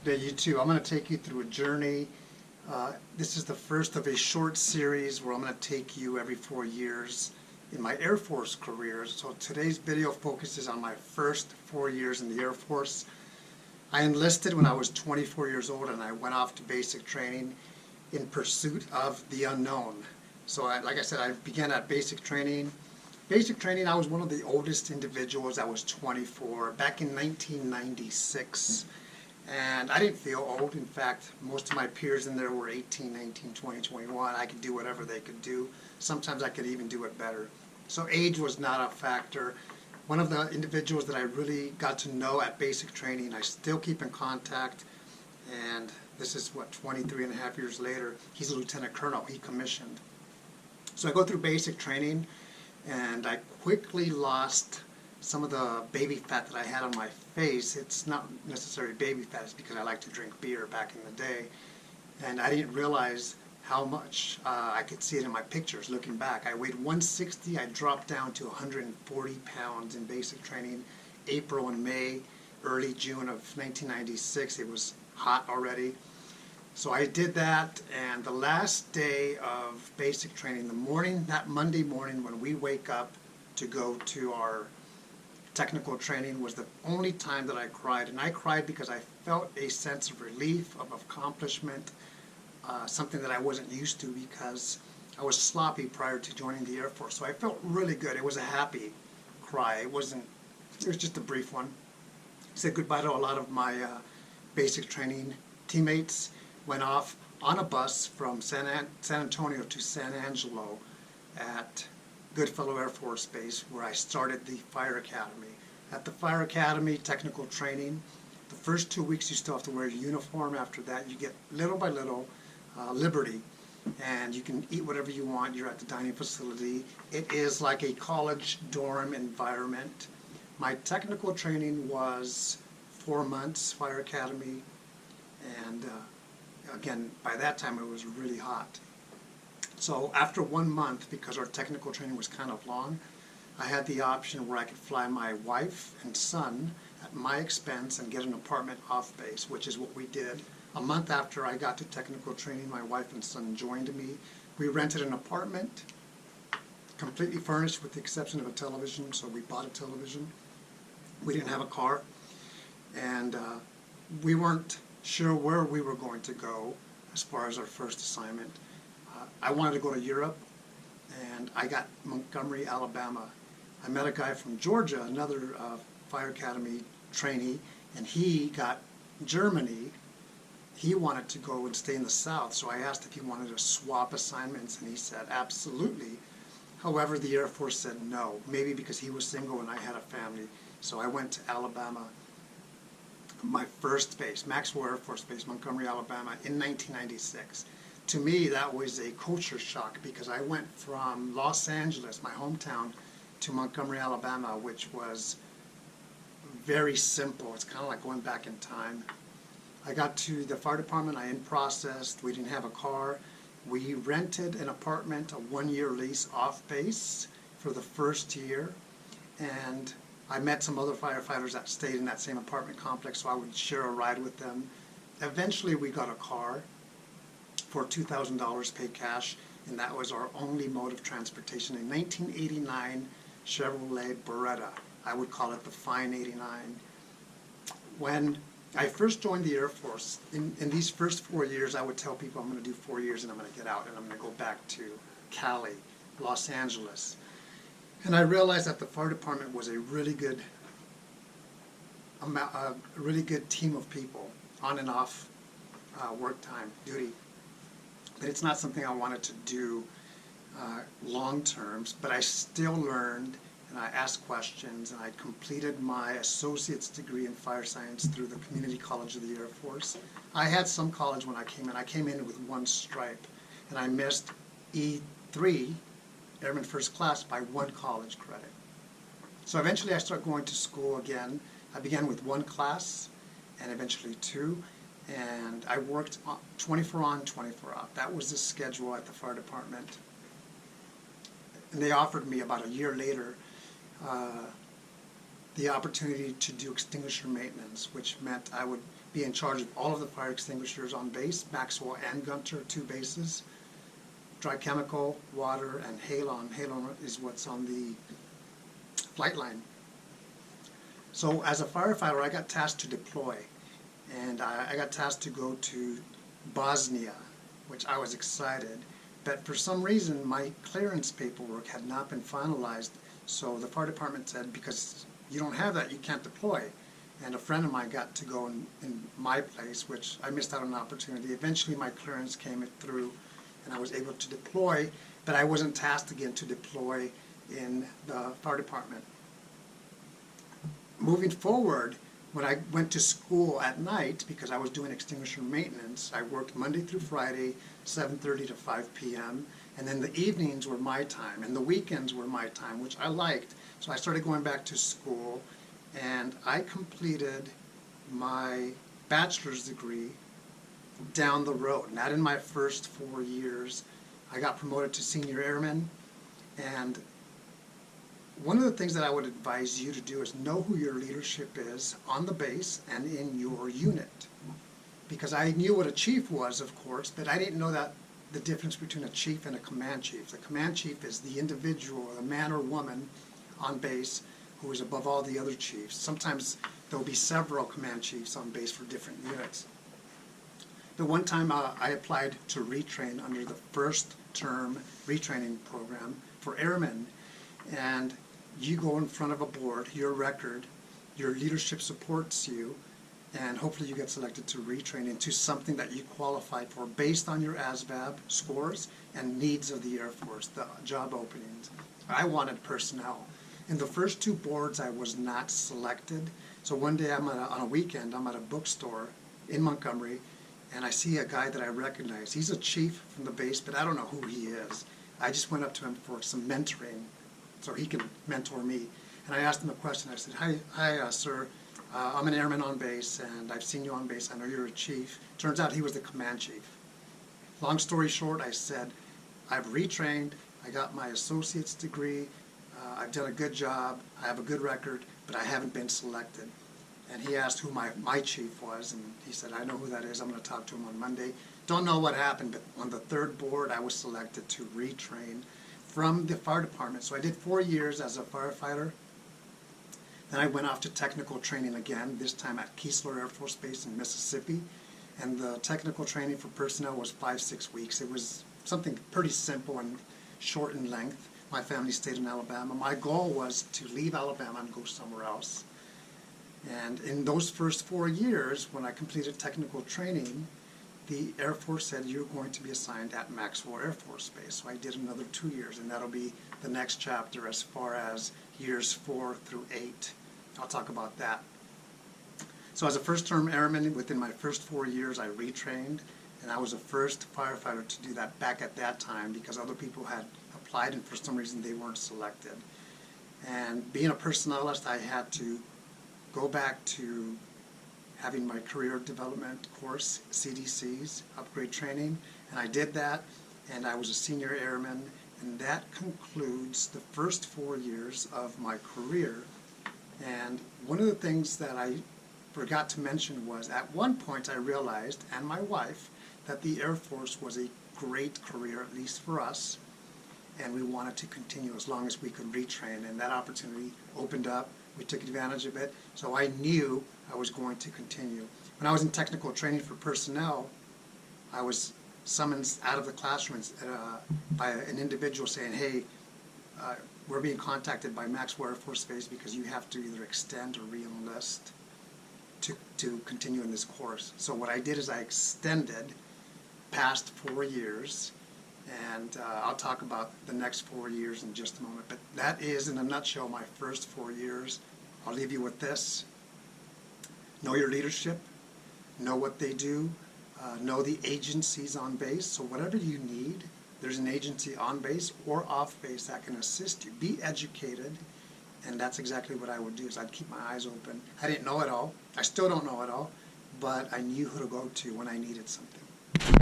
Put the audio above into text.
Today, you too. I'm going to take you through a journey. This is the first of a short series where I'm going to take you every 4 years in my Air Force career. So today's video focuses on my first 4 years in the Air Force. I enlisted when I was 24 years old, and I went off to basic training in pursuit of the unknown. So like I said, I began at basic training. Basic training, I was one of the oldest individuals. I was 24 back in 1996. And I didn't feel old. In fact, most of my peers in there were 18, 19, 20, 21. I could do whatever they could do. Sometimes I could even do it better. So age was not a factor. One of the individuals that I really got to know at basic training, I still keep in contact, and this is 23 and a half years later, he's a lieutenant colonel. He commissioned. So I go through basic training, and I quickly lost some of the baby fat that I had on my face. It's not necessarily baby fat, it's because I like to drink beer back in the day. And I didn't realize how much I could see it in my pictures looking back. I weighed 160, I dropped down to 140 pounds in basic training, April and May, early June of 1996. It was hot already. So I did that, and the last day of basic training, the morning, that Monday morning when we wake up to go to our technical training, was the only time that I cried. And I cried because I felt a sense of relief, of accomplishment, something that I wasn't used to because I was sloppy prior to joining the Air Force. So I felt really good. It was a happy cry. It was just a brief one. Said goodbye to a lot of my basic training teammates. Went off on a bus from San Antonio to San Angelo at Goodfellow Air Force Base, where I started the Fire Academy. At the Fire Academy, technical training, the first 2 weeks you still have to wear a uniform. After that, you get little by little liberty, and you can eat whatever you want. You're at the dining facility. It is like a college dorm environment. My technical training was 4 months, Fire Academy, and again, by that time it was really hot. So after 1 month, because our technical training was kind of long, I had the option where I could fly my wife and son at my expense and get an apartment off base, which is what we did. A month after I got to technical training, my wife and son joined me. We rented an apartment, completely furnished with the exception of a television, so we bought a television. We didn't have a car, and we weren't sure where we were going to go as far as our first assignment. I wanted to go to Europe, and I got Montgomery, Alabama. I met a guy from Georgia, another Fire Academy trainee, and he got Germany. He wanted to go and stay in the South, so I asked if he wanted to swap assignments, and he said absolutely. However, the Air Force said no, maybe because he was single and I had a family. So I went to Alabama, my first base, Maxwell Air Force Base, Montgomery, Alabama, in 1996. To me, that was a culture shock because I went from Los Angeles, my hometown, to Montgomery, Alabama, which was very simple. It's kind of like going back in time. I got to the fire department, I in-processed, we didn't have a car. We rented an apartment, a 1-year lease off base for the first year, and I met some other firefighters that stayed in that same apartment complex, so I would share a ride with them. Eventually we got a car for $2,000 paid cash, and that was our only mode of transportation. In 1989, Chevrolet Beretta. I would call it the Fine 89. When I first joined the Air Force, in these first 4 years, I would tell people I'm going to do 4 years and I'm going to get out and I'm going to go back to Cali, Los Angeles. And I realized that the fire department was a really good team of people, on and off work time, duty. But it's not something I wanted to do long terms, but I still learned and I asked questions, and I completed my associate's degree in fire science through the Community College of the Air Force. I had some college when I came in. I came in with 1 stripe, and I missed E3, Airman First Class, by 1 college credit. So eventually I started going to school again. I began with 1 class and eventually 2, and I worked 24 on, 24 off. That was the schedule at the fire department. And they offered me about a year later the opportunity to do extinguisher maintenance, which meant I would be in charge of all of the fire extinguishers on base, Maxwell and Gunter, 2 bases, dry chemical, water, and halon. Halon is what's on the flight line. So as a firefighter, I got tasked to deploy, and I got tasked to go to Bosnia, which I was excited, but for some reason my clearance paperwork had not been finalized, so the fire department said, because you don't have that, you can't deploy. And a friend of mine got to go in my place, which I missed out on an opportunity. Eventually my clearance came through and I was able to deploy, but I wasn't tasked again to deploy in the fire department. Moving forward, when I went to school at night, because I was doing extinguisher maintenance, I worked Monday through Friday, 7:30 to 5 p.m., and then the evenings were my time, and the weekends were my time, which I liked. So I started going back to school, and I completed my bachelor's degree down the road, not in my first 4 years. I got promoted to senior airman, and one of the things that I would advise you to do is know who your leadership is on the base and in your unit. Because I knew what a chief was, of course, but I didn't know that the difference between a chief and a command chief. The command chief is the individual, the man or woman on base who is above all the other chiefs. Sometimes there will be several command chiefs on base for different units. The one time I applied to retrain under the first term retraining program for airmen, and you go in front of a board, your record, your leadership supports you, and hopefully you get selected to retrain into something that you qualify for based on your ASVAB scores and needs of the Air Force, the job openings. I wanted personnel. In the first 2 boards I was not selected, so one day on a weekend I'm at a bookstore in Montgomery, and I see a guy that I recognize. He's a chief from the base, but I don't know who he is. I just went up to him for some mentoring, so he can mentor me. And I asked him a question. I said, hi, sir, I'm an airman on base, and I've seen you on base. I know you're a chief. Turns out he was the command chief. Long story short, I said, I've retrained, I got my associate's degree, I've done a good job, I have a good record, but I haven't been selected. And he asked who my chief was, and he said, I know who that is, I'm going to talk to him on Monday. Don't know what happened, but on the 3rd board I was selected to retrain from the fire department. So I did 4 years as a firefighter. Then I went off to technical training again, this time at Keesler Air Force Base in Mississippi. And the technical training for personnel was 5-6 weeks. It was something pretty simple and short in length. My family stayed in Alabama. My goal was to leave Alabama and go somewhere else. And in those first 4 years, when I completed technical training, the Air Force said, you're going to be assigned at Maxwell Air Force Base. So I did another 2 years, and that'll be the next chapter as far as years 4 through 8. I'll talk about that. So as a first-term airman, within my first 4 years, I retrained, and I was the first firefighter to do that back at that time because other people had applied, and for some reason they weren't selected. And being a personnelist, I had to go back to having my career development course, CDC's, upgrade training, and I did that, and I was a senior airman, and that concludes the first 4 years of my career. And one of the things that I forgot to mention was at one point I realized, and my wife, that the Air Force was a great career, at least for us, and we wanted to continue as long as we could retrain, and that opportunity opened up. We took advantage of it, so I knew I was going to continue. When I was in technical training for personnel, I was summoned out of the classrooms by an individual saying, hey, we're being contacted by Maxwell Air Force Base because you have to either extend or re-enlist to continue in this course. So what I did is I extended past 4 years, and I'll talk about the next 4 years in just a moment. But that is, in a nutshell, my first 4 years. I'll leave you with this. Know your leadership. Know what they do. Know the agencies on base. So whatever you need, there's an agency on base or off base that can assist you. Be educated. And that's exactly what I would do, is I'd keep my eyes open. I didn't know it all. I still don't know it all. But I knew who to go to when I needed something.